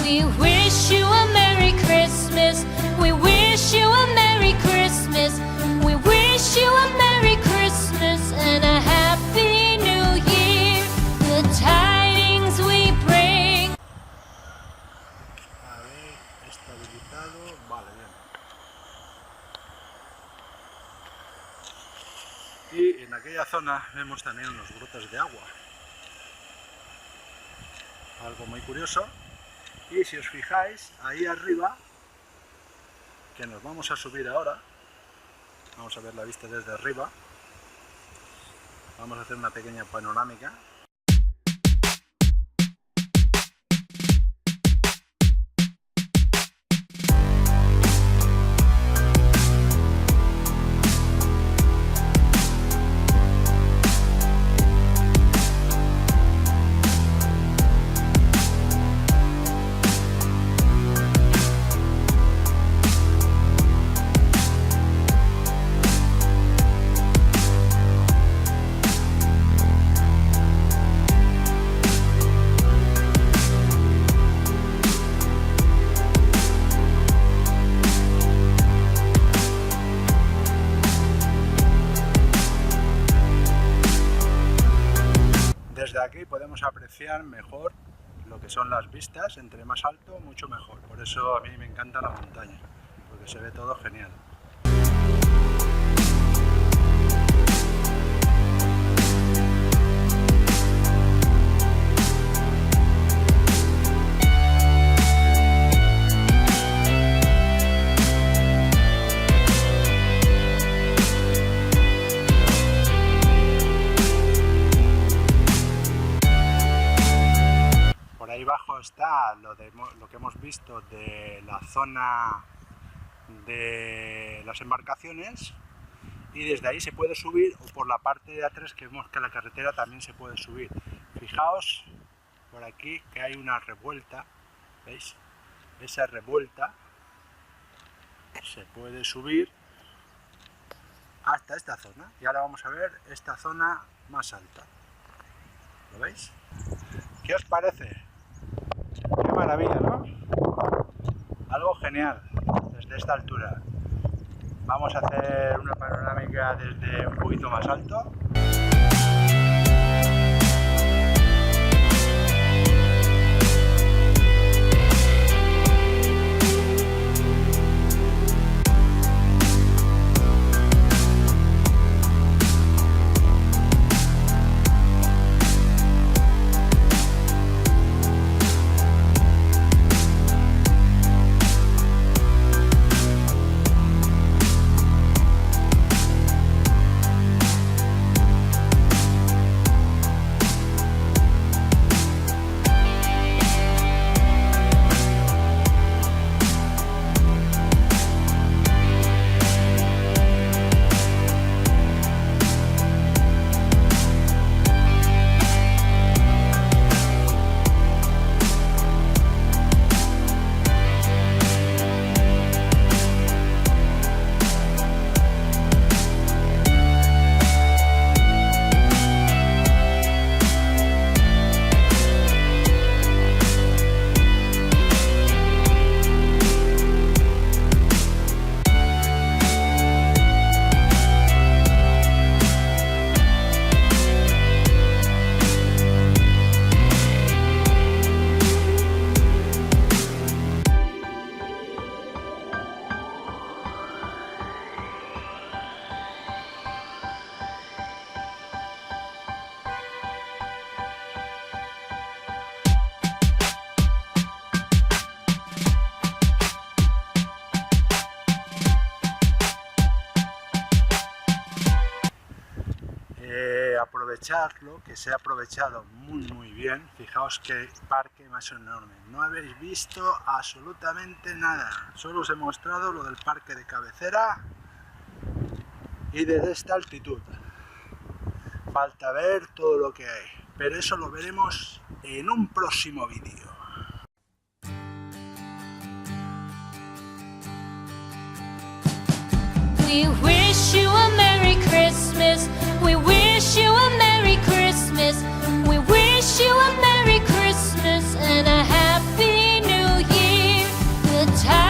We wish you a Merry Christmas. We wish you a Merry Christmas. We wish you a Merry Christmas and a Happy New Year. The tidings we bring. A ver, estabilizado. Vale, bien. Y en aquella zona vemos también unos brotes de agua. Algo muy curioso. Y si os fijáis, ahí arriba, que nos vamos a subir ahora, vamos a ver la vista desde arriba, vamos a hacer una pequeña panorámica. Desde aquí podemos apreciar mejor lo que son las vistas, entre más alto mucho mejor, por eso a mí me encanta la montaña, porque se ve todo genial. Ahí abajo está lo que hemos visto de la zona de las embarcaciones y desde ahí se puede subir, o por la parte de atrás que vemos que la carretera también se puede subir. Fijaos por aquí que hay una revuelta, ¿veis? Esa revuelta se puede subir hasta esta zona y ahora vamos a ver esta zona más alta. ¿Lo veis? ¿Qué os parece? Qué maravilla, ¿no? Algo genial desde esta altura. Vamos a hacer una panorámica desde un poquito más alto. Aprovecharlo, que se ha aprovechado muy bien. Fijaos qué parque más enorme, no habéis visto absolutamente nada, solo os he mostrado lo del parque de cabecera y desde esta altitud. Falta ver todo lo que hay, pero eso lo veremos en un próximo vídeo. We wish you a Merry Christmas. We wish you a Merry Christmas. We wish you a Merry Christmas and a Happy New the tide.